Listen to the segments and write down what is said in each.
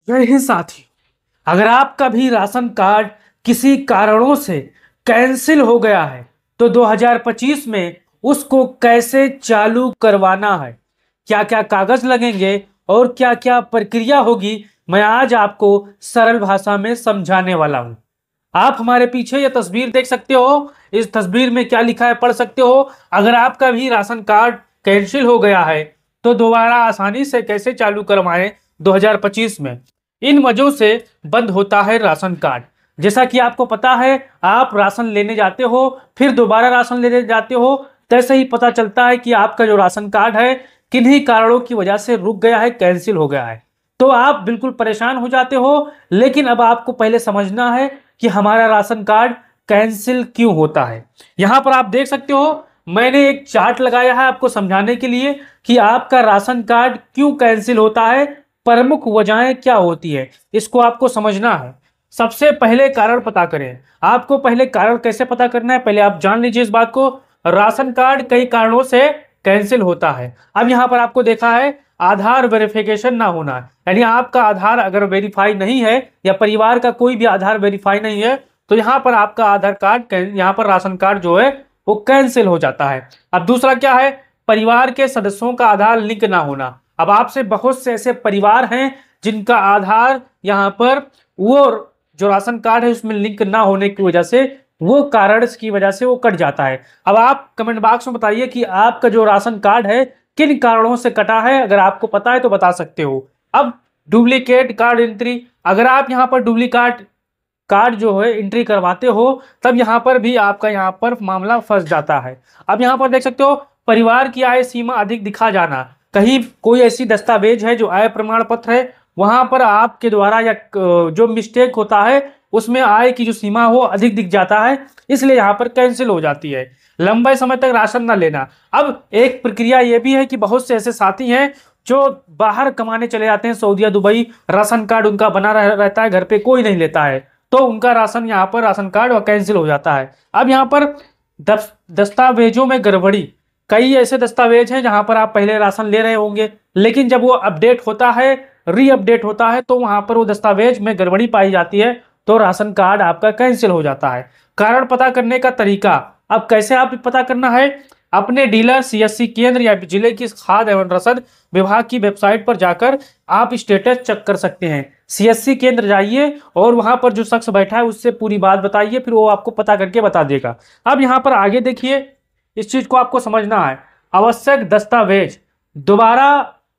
जय हिंद साथी। अगर आपका भी राशन कार्ड किसी कारणों से कैंसिल हो गया है तो 2025 में उसको कैसे चालू करवाना है, क्या क्या कागज लगेंगे और क्या क्या प्रक्रिया होगी, मैं आज आपको सरल भाषा में समझाने वाला हूं। आप हमारे पीछे ये तस्वीर देख सकते हो। इस तस्वीर में क्या लिखा है पढ़ सकते हो। अगर आपका भी राशन कार्ड कैंसिल हो गया है तो दोबारा आसानी से कैसे चालू करवाएं 2025 में। इन वजहों से बंद होता है राशन कार्ड। जैसा कि आपको पता है, आप राशन लेने जाते हो, फिर दोबारा राशन लेने जाते हो, तैसे ही पता चलता है कि आपका जो राशन कार्ड है किन्हीं कारणों की वजह से रुक गया है, कैंसिल हो गया है। तो आप बिल्कुल परेशान हो जाते हो। लेकिन अब आपको पहले समझना है कि हमारा राशन कार्ड कैंसिल क्यों होता है। यहां पर आप देख सकते हो, मैंने एक चार्ट लगाया है आपको समझाने के लिए कि आपका राशन कार्ड क्यों कैंसिल होता है, प्रमुख वजहें क्या होती है, इसको आपको समझना है। सबसे पहले कारण पता करें। आपको पहले कारण कैसे पता करना है, पहले आप जान लीजिए इस बात को। राशन कार्ड कई कारणों से कैंसिल होता है। अब यहां पर आपको देखा है आधार वेरिफिकेशन ना होना, यानी आपका आधार अगर वेरीफाई नहीं है या परिवार का कोई भी आधार वेरीफाई नहीं है तो यहां पर आपका आधार कार्ड, यहां पर राशन कार्ड जो है वो कैंसिल हो जाता है। अब दूसरा क्या है, परिवार के सदस्यों का आधार लिंक ना होना। अब आपसे बहुत से ऐसे परिवार हैं जिनका आधार यहाँ पर वो जो राशन कार्ड है उसमें लिंक ना होने की वजह से, वो कारण की वजह से वो कट जाता है। अब आप कमेंट बॉक्स में बताइए कि आपका जो राशन कार्ड है किन कारणों से कटा है, अगर आपको पता है तो बता सकते हो। अब डुप्लीकेट कार्ड एंट्री, अगर आप यहाँ पर डुप्लीकेट कार्ड जो है एंट्री करवाते हो तब यहाँ पर भी आपका यहाँ पर मामला फंस जाता है। अब यहाँ पर देख सकते हो परिवार की आय सीमा अधिक दिखा जाना, कहीं कोई ऐसी दस्तावेज है जो आय प्रमाण पत्र है वहां पर आपके द्वारा या जो मिस्टेक होता है उसमें आय की जो सीमा हो अधिक दिख जाता है, इसलिए यहाँ पर कैंसिल हो जाती है। लंबे समय तक राशन न लेना, अब एक प्रक्रिया ये भी है कि बहुत से ऐसे साथी हैं जो बाहर कमाने चले जाते हैं, सऊदीया दुबई, राशन कार्ड उनका बना रहता है, घर पे कोई नहीं लेता है तो उनका राशन यहाँ पर राशन कार्ड कैंसिल हो जाता है। अब यहाँ पर दस्तावेजों में गड़बड़ी, कई ऐसे दस्तावेज हैं जहां पर आप पहले राशन ले रहे होंगे लेकिन जब वो अपडेट होता है, रीअपडेट होता है तो वहां पर वो दस्तावेज में गड़बड़ी पाई जाती है तो राशन कार्ड आपका कैंसिल हो जाता है। कारण पता करने का तरीका, अब कैसे आप पता करना है, अपने डीलर, सीएससी केंद्र या जिले की खाद्य एवं रसद विभाग की वेबसाइट पर जाकर आप स्टेटस चेक कर सकते हैं। सीएससी केंद्र जाइए और वहां पर जो शख्स बैठा है उससे पूरी बात बताइए, फिर वो आपको पता करके बता देगा। अब यहाँ पर आगे देखिए, इस चीज को आपको समझना है। आवश्यक दस्तावेज, दोबारा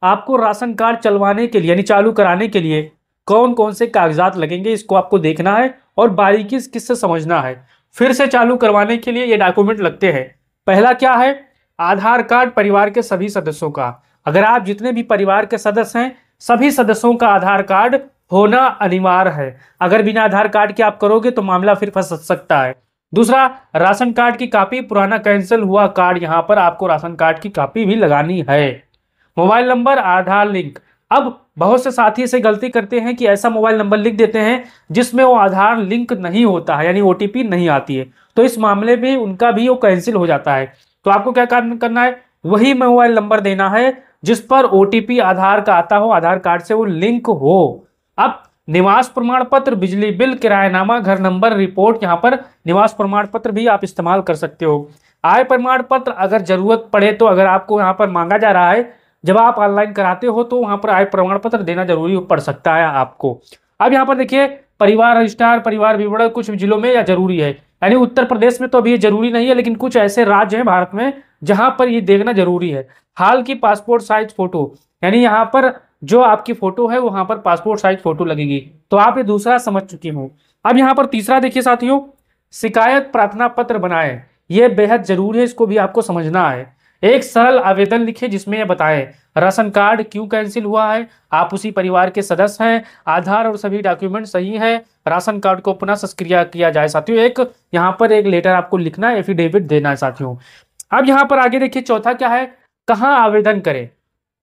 आपको राशन कार्ड चलवाने के लिए यानी चालू कराने के लिए कौन कौन से कागजात लगेंगे इसको आपको देखना है और बारीकी किससे समझना है। फिर से चालू करवाने के लिए ये डॉक्यूमेंट लगते हैं। पहला क्या है, आधार कार्ड परिवार के सभी सदस्यों का। अगर आप जितने भी परिवार के सदस्य हैं सभी सदस्यों का आधार कार्ड होना अनिवार्य है। अगर बिना आधार कार्ड के आप करोगे तो मामला फिर फंस सकता है। दूसरा, राशन कार्ड की कॉपी, पुराना कैंसिल हुआ कार्ड, यहां पर आपको राशन कार्ड की कॉपी भी लगानी है। मोबाइल नंबर, आधार लिंक, अब बहुत से साथी से गलती करते हैं कि ऐसा मोबाइल नंबर लिख देते हैं जिसमें वो आधार लिंक नहीं होता है यानी ओटीपी नहीं आती है, तो इस मामले में उनका भी वो कैंसिल हो जाता है। तो आपको क्या काम करना है, वही मोबाइल नंबर देना है जिस पर ओटीपी आधार का आता हो, आधार कार्ड से वो लिंक हो। अब निवास प्रमाण पत्र, बिजली बिल, किरायानामा, घर नंबर रिपोर्ट, यहाँ पर निवास प्रमाण पत्र भी आप इस्तेमाल कर सकते हो। आय प्रमाण पत्र अगर जरूरत पड़े तो, अगर आपको यहाँ पर मांगा जा रहा है जब आप ऑनलाइन कराते हो तो वहां पर आय प्रमाण पत्र देना जरूरी पड़ सकता है आपको। अब यहाँ पर देखिए, परिवार रजिस्ट्रार, परिवार विवरण कुछ जिलों में या जरूरी है, यानी उत्तर प्रदेश में तो अभी ये जरूरी नहीं है लेकिन कुछ ऐसे राज्य हैं भारत में जहां पर ये देखना जरूरी है। हाल की पासपोर्ट साइज फोटो, यानी यहाँ पर जो आपकी फोटो है वहां पर पासपोर्ट साइज फोटो लगेगी। तो आप ये दूसरा समझ चुकी हो। अब यहाँ पर तीसरा देखिए साथियों, शिकायत प्रार्थना पत्र बनाए, ये बेहद जरूरी है, इसको भी आपको समझना है। एक सरल आवेदन लिखे जिसमें यह बताएं राशन कार्ड क्यों कैंसिल हुआ है, आप उसी परिवार के सदस्य हैं, आधार और सभी डॉक्यूमेंट सही है, राशन कार्ड को पुनः सक्रिय किया जाए। साथियों एक यहाँ पर एक लेटर आपको लिखना है, एफिडेविट देना है साथियों। अब यहाँ पर आगे देखिए चौथा क्या है, कहाँ आवेदन करें,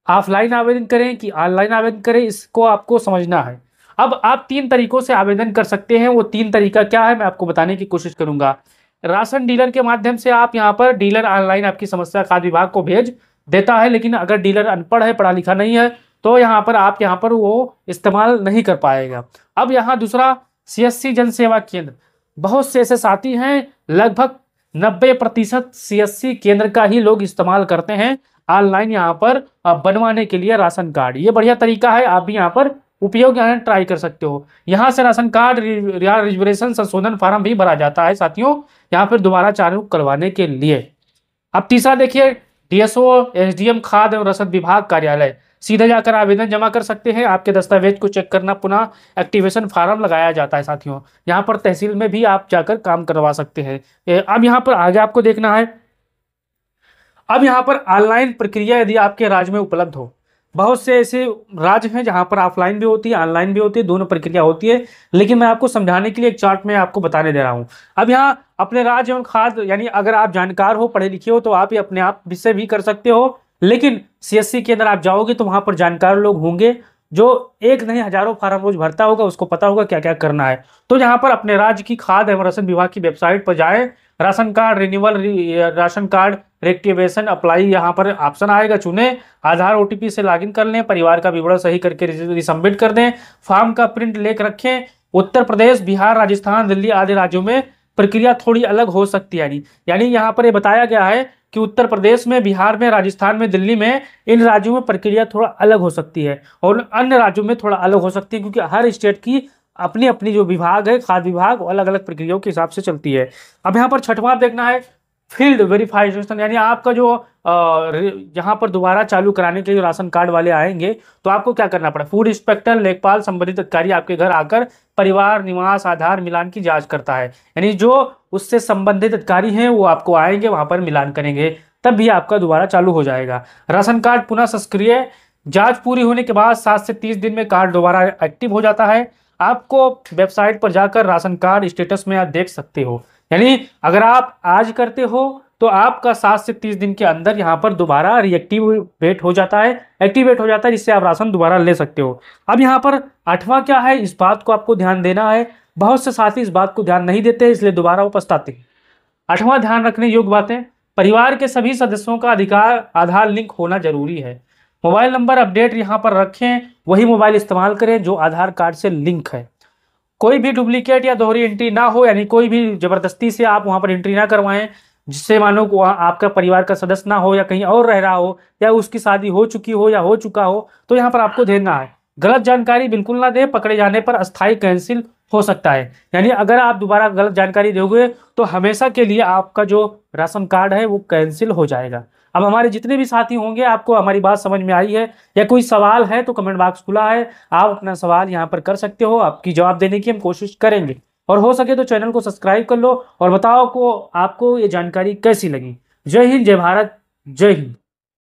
ऑफलाइन आवेदन करें कि ऑनलाइन आवेदन करें, इसको आपको समझना है। अब आप तीन तरीकों से आवेदन कर सकते हैं, वो तीन तरीका क्या है मैं आपको बताने की कोशिश करूंगा। राशन डीलर के माध्यम से आप यहाँ पर डीलर ऑनलाइन आपकी समस्या खाद्य विभाग को भेज देता है, लेकिन अगर डीलर अनपढ़ है, पढ़ा लिखा नहीं है तो यहाँ पर आप यहाँ पर वो इस्तेमाल नहीं कर पाएगा। अब यहाँ दूसरा CSC जन सेवा केंद्र, बहुत से ऐसे साथी हैं, लगभग 90% CSC केंद्र का ही लोग इस्तेमाल करते हैं ऑनलाइन यहाँ पर बनवाने के लिए राशन कार्ड। ये बढ़िया तरीका है, आप भी यहाँ पर उपयोग यहाँ ट्राई कर सकते हो। यहाँ से राशन कार्ड या रिजर्वेशन संशोधन फार्म भी भरा जाता है साथियों, यहाँ पर दोबारा चालू करवाने के लिए। अब तीसरा देखिए, DSO SDM खाद्य एवं रसद विभाग कार्यालय, सीधे जाकर आवेदन जमा कर सकते हैं। आपके दस्तावेज को चेक करना, पुनः एक्टिवेशन फार्म लगाया जाता है साथियों। यहाँ पर तहसील में भी आप जाकर काम करवा सकते हैं। अब यहाँ पर आगे आपको देखना है, अब यहाँ पर ऑनलाइन प्रक्रिया यदि आपके राज्य में उपलब्ध हो, बहुत से ऐसे राज्य हैं जहाँ पर ऑफलाइन भी होती है ऑनलाइन भी होती है, दोनों प्रक्रिया होती है, लेकिन मैं आपको समझाने के लिए एक चार्ट में आपको बताने दे रहा हूँ। अब यहाँ अपने राज्य एवं खाद्य, यानी अगर आप जानकार हो, पढ़े लिखे हो, तो आप ये अपने आप से भी कर सकते हो, लेकिन CSC के अंदर आप जाओगे तो वहाँ पर जानकार लोग होंगे जो एक नहीं हजारों फार्म रोज भरता होगा, उसको पता होगा क्या क्या करना है। तो यहाँ पर अपने राज्य की खाद्य एवं राशन विभाग की वेबसाइट पर जाएं, ration card renewal, ration card reactivation apply, यहाँ पर ऑप्शन आएगा, चुने, आधार OTP से लॉगिन कर लें, परिवार का विवरण सही करके रिसबमिट कर दें, फॉर्म का प्रिंट लेकर रखें। उत्तर प्रदेश, बिहार, राजस्थान, दिल्ली आदि राज्यों में प्रक्रिया थोड़ी अलग हो सकती है। यानी यहाँ पर ये बताया गया है कि उत्तर प्रदेश में, बिहार में, राजस्थान में, दिल्ली में, इन राज्यों में प्रक्रिया थोड़ा अलग हो सकती है और अन्य राज्यों में थोड़ा अलग हो सकती है, क्योंकि हर स्टेट की अपनी अपनी जो विभाग है, खाद्य विभाग, अलग अलग प्रक्रियाओं के हिसाब से चलती है। अब यहाँ पर छठवां देखना है, फील्ड वेरिफिकेशन, यानी आपका जो यहाँ पर दोबारा चालू कराने के लिए राशन कार्ड वाले आएंगे तो आपको क्या करना पड़ा, फूड इंस्पेक्टर, लेखपाल, संबंधित अधिकारी आपके घर आकर परिवार, निवास, आधार मिलान की जांच करता है। यानी जो उससे संबंधित अधिकारी हैं वो आपको आएंगे, वहां पर मिलान करेंगे, तब भी आपका दोबारा चालू हो जाएगा। राशन कार्ड पुनः सक्रिय, जांच पूरी होने के बाद 7 से 30 दिन में कार्ड दोबारा एक्टिव हो जाता है। आपको वेबसाइट पर जाकर राशन कार्ड स्टेटस में आप देख सकते हो, यानी अगर आप आज करते हो तो आपका 7 से 30 दिन के अंदर यहाँ पर दोबारा एक्टिवेट हो जाता है, जिससे आप राशन दोबारा ले सकते हो। अब यहाँ पर 8वां क्या है, इस बात को आपको ध्यान देना है, बहुत से साथी इस बात को ध्यान नहीं देते, इसलिए दोबारा वो पछताते हैं। 8वां ध्यान रखने योग्य बातें, परिवार के सभी सदस्यों का अधिकार आधार लिंक होना जरूरी है। मोबाइल नंबर अपडेट यहाँ पर रखें, वही मोबाइल इस्तेमाल करें जो आधार कार्ड से लिंक है। कोई भी डुप्लीकेट या दोहरी एंट्री ना हो, यानी कोई भी जबरदस्ती से आप वहां पर एंट्री ना करवाएं, जिससे मानो वहाँ आपका परिवार का सदस्य ना हो या कहीं और रह रहा हो या उसकी शादी हो चुकी हो या हो चुका हो, तो यहाँ पर आपको देना है। गलत जानकारी बिल्कुल ना दें, पकड़े जाने पर अस्थायी कैंसिल हो सकता है। यानी अगर आप दोबारा गलत जानकारी दोगे तो हमेशा के लिए आपका जो राशन कार्ड है वो कैंसिल हो जाएगा। अब हमारे जितने भी साथी होंगे, आपको हमारी बात समझ में आई है या कोई सवाल है तो कमेंट बॉक्स खुला है, आप अपना सवाल यहाँ पर कर सकते हो, आपकी जवाब देने की हम कोशिश करेंगे। और हो सके तो चैनल को सब्सक्राइब कर लो और बताओ को आपको ये जानकारी कैसी लगी। जय हिंद, जय भारत, जय हिंद।